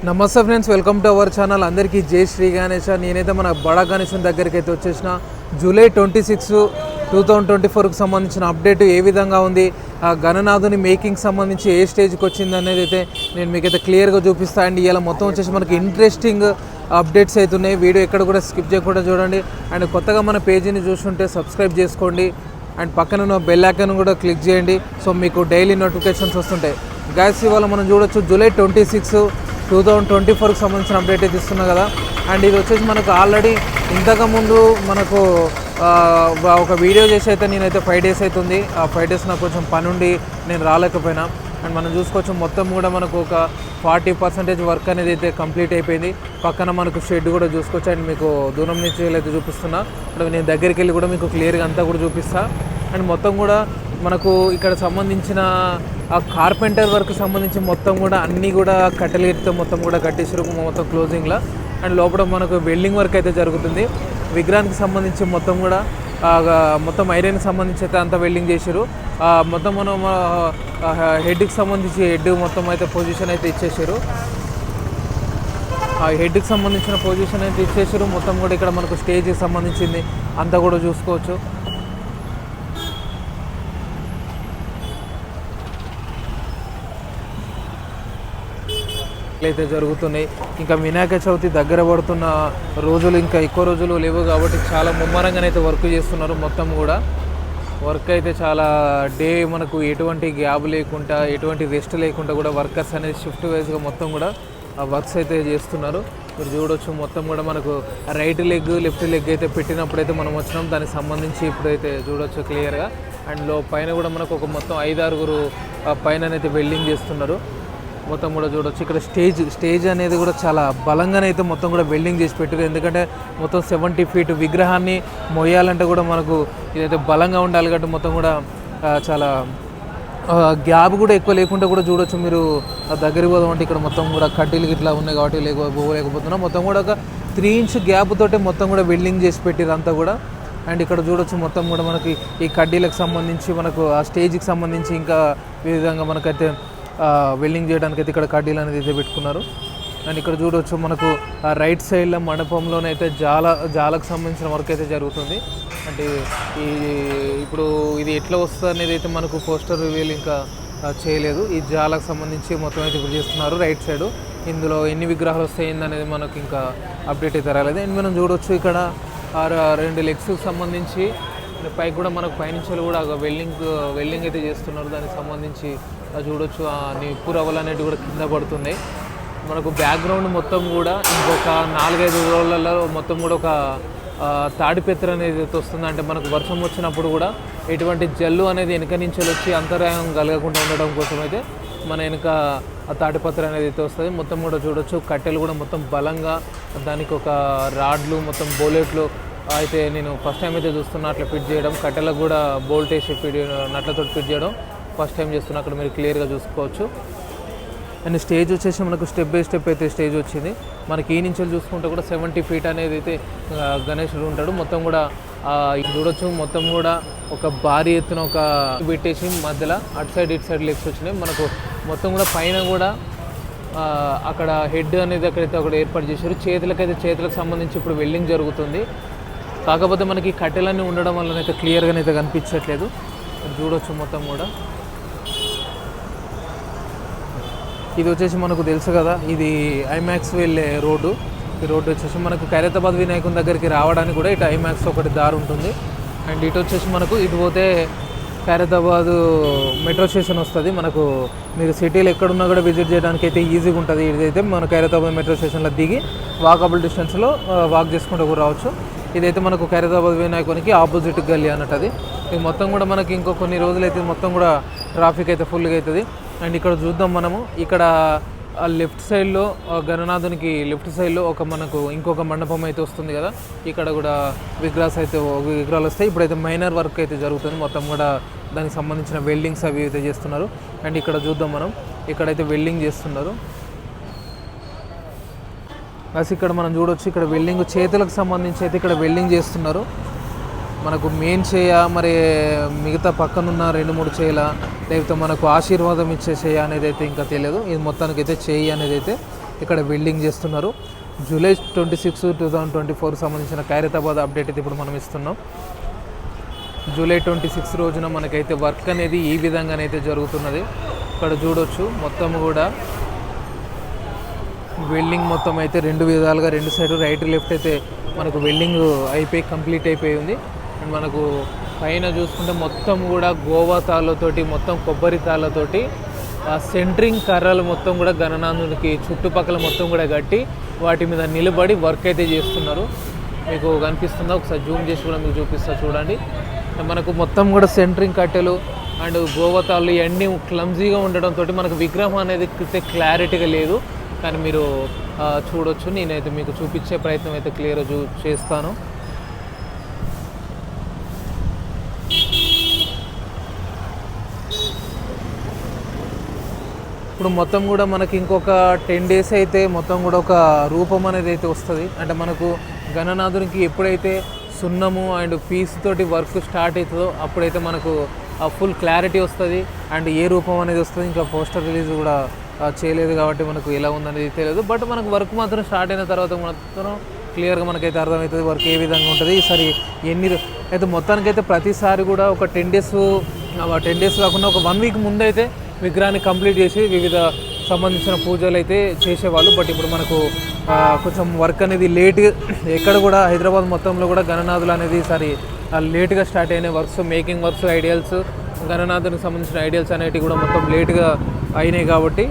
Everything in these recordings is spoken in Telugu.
నమస్తే friends, welcome to our channel. అందరికీ జై శ్రీ గణేష. నేనైతే మన బడా గణేశన్ దగ్గరికి అయితే వచ్చేసిన. జూలై 26, 2024కు సంబంధించిన అప్డేట్ ఏ విధంగా ఉంది, ఆ గణనాథుని మేకింగ్ సంబంధించి ఏ స్టేజ్కి వచ్చింది అనేది అయితే నేను మీకైతే క్లియర్గా చూపిస్తాను. అండ్ ఇలా మొత్తం వచ్చేసి మనకి ఇంట్రెస్టింగ్ అప్డేట్స్ అవుతున్నాయి. వీడియో ఎక్కడ కూడా స్కిప్ చేయకుండా చూడండి. అండ్ కొత్తగా మన పేజీని చూస్తుంటే సబ్స్క్రైబ్ చేసుకోండి. అండ్ పక్కన ఉన్న బెల్ ఐకాన్ కూడా క్లిక్ చేయండి. సో మీకు డైలీ నోటిఫికేషన్స్ వస్తుంటాయి. గ్యాస్ ఇవాళ మనం చూడొచ్చు జూలై 26, 2024కి సంబంధించిన అప్డేట్ అయితే ఇస్తున్నా కదా. అండ్ ఇది వచ్చేసి మనకు ఆల్రెడీ ఇంతకుముందు మనకు ఒక వీడియో చేసి అయితే నేనైతే 5 days అవుతుంది. ఆ 5 days నాకు కొంచెం పని ఉండి నేను రాలేకపోయినా. అండ్ మనం చూసుకోవచ్చు మొత్తం కూడా మనకు ఒక 40% వర్క్ అనేది అయితే కంప్లీట్ అయిపోయింది. పక్కన మనకు షెడ్ కూడా చూసుకోవచ్చు. అండ్ మీకు దూరం నుంచి అయితే చూపిస్తున్నా. ఇప్పుడు నేను దగ్గరికి వెళ్ళి కూడా మీకు క్లియర్గా అంతా కూడా చూపిస్తా. అండ్ మొత్తం కూడా మనకు ఇక్కడ సంబంధించిన ఆ కార్పెంటర్ వర్క్ సంబంధించి మొత్తం కూడా అన్నీ కూడా కట్టెలతో మొత్తం కూడా కట్టేసారు మొత్తం క్లోజింగ్లో. అండ్ లోపల మనకు వెల్డింగ్ వర్క్ అయితే జరుగుతుంది. విగ్రహానికి సంబంధించి మొత్తం కూడా మొత్తం ఐరన్కి సంబంధించి అయితే అంతా వెల్డింగ్ చేశారు. మొత్తం మనం హెడ్కి సంబంధించి హెడ్ మొత్తం అయితే పొజిషన్ అయితే ఇచ్చేసారు. ఆ హెడ్కి సంబంధించిన పొజిషన్ అయితే ఇచ్చేసారు. మొత్తం కూడా ఇక్కడ మనకు స్టేజ్కి సంబంధించింది అంతా కూడా చూసుకోవచ్చు. అయితే జరుగుతున్నాయి. ఇంకా వినాయక చవితి దగ్గర పడుతున్న రోజులు ఇంకా ఎక్కువ రోజులు లేవు కాబట్టి చాలా ముమ్మరంగానైతే వర్క్ చేస్తున్నారు. మొత్తం కూడా వర్క్ అయితే చాలా డే మనకు ఎటువంటి గ్యాప్ లేకుండా ఎటువంటి రెస్ట్ లేకుండా కూడా వర్కర్స్ అనేది షిఫ్ట్ వైజ్గా మొత్తం కూడా వర్క్స్ అయితే చేస్తున్నారు. మీరు చూడవచ్చు మొత్తం కూడా మనకు రైట్ లెగ్ లెఫ్ట్ లెగ్ అయితే పెట్టినప్పుడు అయితే మనం వచ్చినాం. దానికి సంబంధించి ఇప్పుడైతే చూడవచ్చు క్లియర్గా. అండ్ పైన కూడా మనకు ఒక మొత్తం 5-6 పైన అయితే వెల్డింగ్ చేస్తున్నారు. మొత్తం కూడా చూడవచ్చు ఇక్కడ స్టేజ్ అనేది కూడా చాలా బలంగానైతే మొత్తం కూడా వెల్డింగ్ చేసి పెట్టారు. ఎందుకంటే మొత్తం 70 feet విగ్రహాన్ని మొయ్యాలంటే కూడా మనకు ఇదైతే బలంగా ఉండాలి కాబట్టి మొత్తం కూడా చాలా గ్యాప్ కూడా ఎక్కువ లేకుండా కూడా చూడొచ్చు. మీరు దగ్గరికి పోదాం అంటే ఇక్కడ మొత్తం కూడా కడ్డీలు ఇట్లా ఉన్నాయి కాబట్టి లేకపోతున్నాం. మొత్తం కూడా ఒక 3 inch గ్యాప్ తోటి మొత్తం కూడా వెల్డింగ్ చేసి పెట్టారు అంతా కూడా. అండ్ ఇక్కడ చూడొచ్చు మొత్తం కూడా మనకి ఈ కడ్డీలకు సంబంధించి మనకు ఆ స్టేజ్కి సంబంధించి ఇంకా ఈ విధంగా మనకైతే వెల్డింగ్ చేయడానికి అయితే ఇక్కడ కడ్డీలు అనేది అయితే పెట్టుకున్నారు. అండ్ ఇక్కడ చూడవచ్చు మనకు రైట్ సైడ్లో మండపంలోనైతే జాలకు సంబంధించిన వర్క్ అయితే జరుగుతుంది. అంటే ఇప్పుడు ఇది ఎట్లా వస్తుంది అనేది అయితే మనకు పోస్టర్ రివీల్ ఇంకా చేయలేదు. ఈ జాలకు సంబంధించి మొత్తం అయితే ఇప్పుడు చేస్తున్నారు రైట్ సైడ్. ఇందులో ఎన్ని విగ్రహాలు వస్తాయి అనేది మనకు ఇంకా అప్డేట్ అయితే రాలేదు. అండ్ మనం చూడవచ్చు ఇక్కడ 2 legsకి సంబంధించి పైకి కూడా మనకు పైనుంచి కూడా వెల్డింగ్ అయితే చేస్తున్నారు. దానికి సంబంధించి చూడొచ్చు నిప్పు రవ్వలు అనేవి కూడా కింద పడుతున్నాయి. మనకు బ్యాక్గ్రౌండ్ మొత్తం కూడా ఇంకొక 4-5 రోజులలో మొత్తం కూడా ఒక తాడిపెత్తర అనేది వస్తుంది. అంటే మనకు వర్షం వచ్చినప్పుడు కూడా ఎటువంటి జల్లు అనేది వెనక నుంచి వచ్చి అంతరాయం కలగకుండా ఉండడం కోసం అయితే మన వెనక ఆ తాడిపత్ర అనేది అయితే వస్తుంది. మొత్తం కూడా చూడొచ్చు కట్టెలు కూడా మొత్తం బలంగా దానికి ఒక రాడ్లు మొత్తం బోలెట్లు అయితే నేను ఫస్ట్ టైం అయితే చూస్తున్నా అట్లా ఫిట్ చేయడం. కట్టెలకు కూడా బోల్ట్ వేసి నట్లతో ఫిట్ చేయడం ఫస్ట్ టైం చేస్తున్నా. అక్కడ మీరు క్లియర్గా చూసుకోవచ్చు. అండ్ స్టేజ్ వచ్చేసి మనకు స్టెప్ బై స్టెప్ అయితే స్టేజ్ వచ్చింది. మనకి ఈ నుంచి చూసుకుంటే కూడా 70 feet అనేది అయితే గణేశుడు ఉంటాడు. మొత్తం కూడా చూడొచ్చు మొత్తం కూడా ఒక భారీ ఎత్తున ఒక పెట్టేసి మధ్యలో అటు సైడ్ ఇటు సైడ్ లెగ్స్ వచ్చినాయి. మనకు మొత్తం కూడా పైన కూడా అక్కడ హెడ్ అనేది అక్కడైతే ఒకటి ఏర్పాటు చేశారు. చేతులకు సంబంధించి ఇప్పుడు వెల్డింగ్ జరుగుతుంది. కాకపోతే మనకి కట్టెలన్నీ ఉండడం వల్లనైతే క్లియర్గానైతే కనిపించట్లేదు. చూడొచ్చు మొత్తం కూడా ఇది వచ్చేసి మనకు తెలుసు కదా, ఇది ఐమాక్స్ వెళ్ళే రోడ్డు. ఈ రోడ్డు వచ్చేసి మనకు ఖైరతాబాద్ వినాయకుని దగ్గరికి రావడానికి కూడా ఇటు ఐమాక్స్ ఒకటి దారి ఉంటుంది. అండ్ ఇటు వచ్చేసి మనకు ఇటు పోతే ఖైరతాబాద్ మెట్రో స్టేషన్ వస్తుంది. మనకు మీరు సిటీలో ఎక్కడున్నా కూడా విజిట్ చేయడానికి అయితే ఈజీగా ఉంటుంది. ఇదైతే మన ఖైరతాబాద్ మెట్రో స్టేషన్లో దిగి వాకబుల్ డిస్టెన్స్లో వాక్ చేసుకుంటూ కూడా రావచ్చు. ఇదైతే మనకు ఖైరతాబాద్ వినాయకునికి ఆపోజిట్ గల్లీ అన్నట్టు. ఇది మొత్తం కూడా మనకి ఇంకో కొన్ని రోజులైతే మొత్తం కూడా ట్రాఫిక్ అయితే ఫుల్గా అవుతుంది. అండ్ ఇక్కడ చూద్దాం మనము ఇక్కడ లెఫ్ట్ సైడ్లో గణనాథునికి లెఫ్ట్ సైడ్లో మనకు ఇంకొక మండపం అయితే వస్తుంది కదా. ఇక్కడ కూడా విగ్రహాలు వస్తాయి. ఇప్పుడైతే మైనర్ వర్క్ అయితే జరుగుతుంది. మొత్తం కూడా దానికి సంబంధించిన వెల్డింగ్స్ అవి అయితే చేస్తున్నారు. అండ్ ఇక్కడ చూద్దాం మనం ఇక్కడైతే వెల్డింగ్ చేస్తున్నారు. ప్లస్ ఇక్కడ మనం చూడవచ్చు ఇక్కడ వెల్డింగ్ చేతులకు సంబంధించి అయితే ఇక్కడ వెల్డింగ్ చేస్తున్నారు. మనకు మెయిన్ చేయ మరి మిగతా పక్కనున్న 2-3 చేయల లేకపోతే మనకు ఆశీర్వాదం ఇచ్చే చేయ అనేది అయితే ఇంకా తెలియదు. ఇది మొత్తానికి అయితే చేయి అనేది అయితే ఇక్కడ వెల్డింగ్ చేస్తున్నారు. జూలై 26, 2024 సంబంధించిన ఖైరతాబాద్ అప్డేట్ అయితే ఇప్పుడు మనం ఇస్తున్నాం. జూలై 26 రోజున మనకైతే వర్క్ అనేది ఈ విధంగానైతే జరుగుతున్నది. ఇక్కడ చూడొచ్చు మొత్తం కూడా వెల్డింగ్ మొత్తం అయితే 2 విధాలుగా 2 సైడ్ రైట్ లెఫ్ట్ అయితే మనకు వెల్డింగ్ అయిపోయి కంప్లీట్ అయిపోయి ఉంది. అండ్ మనకు పైన చూసుకుంటే మొత్తం కూడా గోవా తాళ్ళతోటి మొత్తం కొబ్బరి తాళ్ళతోటి సెంట్రింగ్ కర్రలు మొత్తం కూడా గణనాథునికి చుట్టుపక్కల మొత్తం కూడా కట్టి వాటి మీద నిలబడి వర్క్ అయితే చేస్తున్నారు. మీకు కనిపిస్తుందా? ఒకసారి జూమ్ చేసి కూడా మీకు చూపిస్తా చూడండి. మనకు మొత్తం కూడా సెంట్రింగ్ కట్టెలు అండ్ గోవతాళ్ళు ఇవన్నీ క్లమ్జీగా ఉండడంతో మనకు విగ్రహం అనేది క్లారిటీగా లేదు. కానీ మీరు చూడొచ్చు. నేనైతే మీకు చూపించే ప్రయత్నం అయితే క్లియర్గా చేస్తాను. ఇప్పుడు మొత్తం కూడా మనకి ఇంకొక 10 days అయితే మొత్తం కూడా ఒక రూపం అనేది అయితే వస్తుంది. అంటే మనకు గణనాథునికి ఎప్పుడైతే సున్నము అండ్ పీస్ తోటి వర్క్ స్టార్ట్ అవుతుందో అప్పుడైతే మనకు ఫుల్ క్లారిటీ వస్తుంది. అండ్ ఏ రూపం అనేది వస్తుంది. ఇంకా పోస్టర్ రిలీజ్ కూడా చేయలేదు కాబట్టి మనకు ఎలా ఉందనేది తెలియదు. బట్ మనకు వర్క్ మాత్రం స్టార్ట్ అయిన తర్వాత మాత్రం క్లియర్గా మనకైతే అర్థమవుతుంది వర్క్ ఏ విధంగా ఉంటుంది. ఈసారి అయితే మొత్తానికైతే ప్రతిసారి కూడా ఒక 10 days కాకుండా ఒక 1 week ముందైతే విగ్రహాన్ని కంప్లీట్ చేసి వివిధ సంబంధించిన పూజలు అయితే చేసేవాళ్ళు. బట్ ఇప్పుడు మనకు కొంచెం వర్క్ అనేది లేట్, ఎక్కడ కూడా హైదరాబాద్ మొత్తంలో కూడా గణనాథులు అనేది ఈసారి లేట్గా స్టార్ట్ అయిన వర్క్స్, మేకింగ్ వర్క్స్, ఐడియల్స్, గణనాథునికి సంబంధించిన ఐడియల్స్ అనేటివి కూడా మొత్తం లేట్గా అయినాయి. కాబట్టి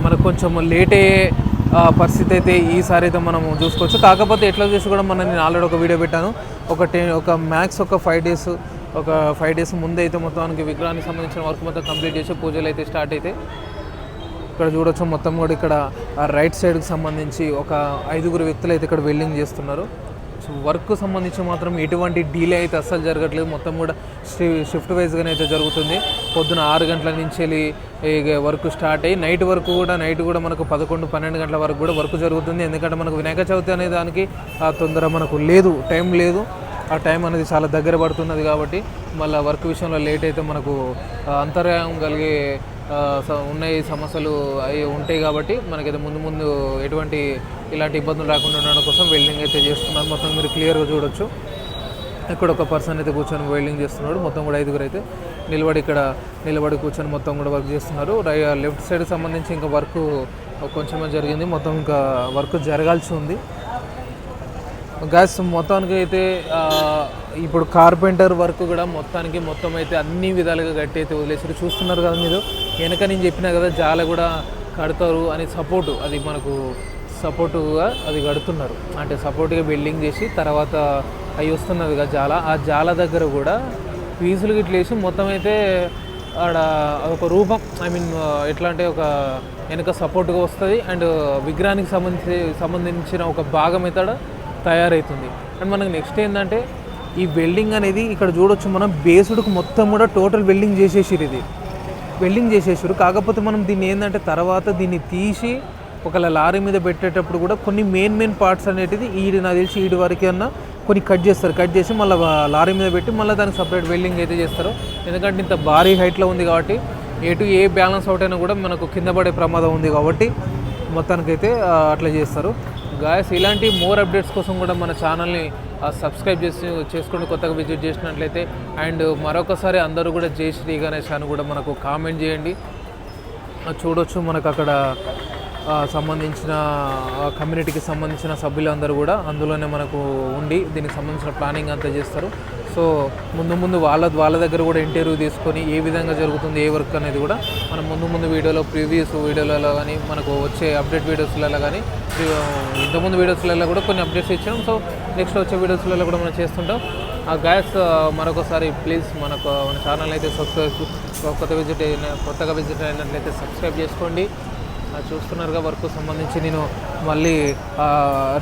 మనకు కొంచెం లేట్ అయ్యే పరిస్థితి అయితే ఈసారి అయితే మనం చూసుకోవచ్చు. కాకపోతే ఎట్లా చేసి కూడా నేను ఆల్రెడీ ఒక వీడియో పెట్టాను. ఒక మ్యాక్స్ ఒక 5 days ముందే అయితే మొత్తానికి విగ్రహానికి సంబంధించిన వర్క్ మొత్తం కంప్లీట్ చేసి పూజలు అయితే స్టార్ట్ అయితే ఇక్కడ చూడొచ్చు. మొత్తం కూడా ఇక్కడ రైట్ సైడ్కి సంబంధించి ఒక 5 వ్యక్తులు అయితే ఇక్కడ వెల్డింగ్ చేస్తున్నారు. సో వర్క్ సంబంధించి మాత్రం ఎటువంటి డీలే అయితే అస్సలు జరగట్లేదు. మొత్తం కూడా షిఫ్ట్ వైజ్గానే అయితే జరుగుతుంది. పొద్దున 6 గంటల నుంచి వెళ్ళి వర్క్ స్టార్ట్ అయ్యి నైట్ కూడా మనకు 11-12 గంటల వరకు కూడా వర్క్ జరుగుతుంది. ఎందుకంటే మనకు వినాయక చవితి అనే దానికి తొందర మనకు లేదు, టైం లేదు. ఆ టైం అనేది చాలా దగ్గర పడుతున్నది కాబట్టి మళ్ళీ వర్క్ విషయంలో లేట్ అయితే మనకు అంతరాయం కలిగే ఉన్నాయి, సమస్యలు అవి ఉంటాయి. కాబట్టి మనకైతే ముందు ఎటువంటి ఇలాంటి ఇబ్బందులు రాకుండా ఉండడం కోసం వెల్డింగ్ అయితే చేస్తున్నారు. మొత్తం మీరు క్లియర్గా చూడొచ్చు. ఇక్కడ ఒక పర్సన్ అయితే కూర్చొని వెల్డింగ్ చేస్తున్నాడు. మొత్తం కూడా 5 అయితే నిలబడి కూర్చొని మొత్తం కూడా వర్క్ చేస్తున్నారు. లెఫ్ట్ సైడ్కి సంబంధించి ఇంకా వర్క్ కొంచెమే జరిగింది. మొత్తం ఇంకా వర్క్ జరగాల్సి ఉంది. గ్యాస్ మొత్తానికి అయితే ఇప్పుడు కార్పెంటర్ వర్క్ కూడా మొత్తం అయితే అన్ని విధాలుగా గట్టి అయితే వదిలేసారు. చూస్తున్నారు కదా మీరు. వెనక నేను చెప్పినా కదా జాల కూడా కడతారు అని సపోర్టు, అది మనకు సపోర్టుగా అది కడుతున్నారు. అంటే సపోర్ట్గా బిల్డింగ్ చేసి తర్వాత అవి వస్తున్నది కదా జాల, ఆ జాల దగ్గర కూడా పీసులు గిట్ల వేసి మొత్తం అయితే ఆడ ఒక రూపం, ఎట్లా అంటే ఒక వెనక సపోర్ట్గా వస్తుంది. అండ్ విగ్రహానికి సంబంధించిన ఒక భాగం అయితే తయారవుతుంది. అండ్ మనకు నెక్స్ట్ ఏంటంటే ఈ వెల్డింగ్ అనేది ఇక్కడ చూడొచ్చు. మనం బేస్డ్కి మొత్తం కూడా టోటల్ వెల్డింగ్ చేసేసారు. కాకపోతే మనం దీన్ని ఏంటంటే తర్వాత దీన్ని తీసి ఒకవేళ లారీ మీద పెట్టేటప్పుడు కూడా కొన్ని మెయిన్ పార్ట్స్ అనేటిది నాకు తెలిసి ఈడి వరకు అన్నా కొన్ని కట్ చేసి మళ్ళీ లారీ మీద పెట్టి మళ్ళీ దానికి సపరేట్ వెల్డింగ్ అయితే చేస్తారు. ఎందుకంటే ఇంత భారీ హైట్లో ఉంది కాబట్టి ఏ బ్యాలెన్స్ అవుట్ అయినా కూడా మనకు కింద పడే ప్రమాదం ఉంది కాబట్టి మొత్తానికైతే అట్లా చేస్తారు. గాయస్ ఇలాంటి మోర్ అప్డేట్స్ కోసం కూడా మన ఛానల్ని సబ్స్క్రైబ్ చేసుకొని కొత్తగా విజిట్ చేసినట్లయితే. అండ్ మరొకసారి అందరూ కూడా జై శ్రీ గణేష్ అని కూడా మనకు కామెంట్ చేయండి. చూడొచ్చు మనకు అక్కడ సంబంధించిన కమ్యూనిటీకి సంబంధించిన సభ్యులందరూ కూడా అందులోనే మనకు ఉండి దీనికి సంబంధించిన ప్లానింగ్ అంతా చేస్తారు. సో ముందు వాళ్ళ దగ్గర కూడా ఇంటర్వ్యూ తీసుకొని ఏ విధంగా జరుగుతుంది ఏ వర్క్ అనేది కూడా మనం ముందు వీడియోలో ప్రీవియస్ వీడియోలలో కానీ మనకు వచ్చే అప్డేట్ వీడియోస్లలో కానీ ఇంతకుముందు వీడియోస్లలో కూడా కొన్ని అప్డేట్స్ ఇచ్చాం. సో నెక్స్ట్ వచ్చే వీడియోస్లలో కూడా మనం చేస్తుంటాం. ఆ గ్యాస్ మరొకసారి ప్లీజ్ మన ఛానల్ అయితే కొత్తగా విజిట్ అయినట్లయితే సబ్స్క్రైబ్ చేసుకోండి. చూస్తున్నారుగా వర్క్ సంబంధించి నేను మళ్ళీ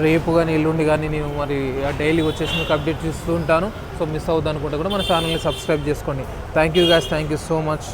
రేపు కానీ ఎల్లుండి కానీ నేను మరి డైలీ వచ్చేసి మీకు అప్డేట్ ఇస్తూ ఉంటాను. సో మిస్ అవుద్ది అనుకుంటే కూడా మన ఛానల్ని సబ్స్క్రైబ్ చేసుకోండి. Thank you guys, thank you so much.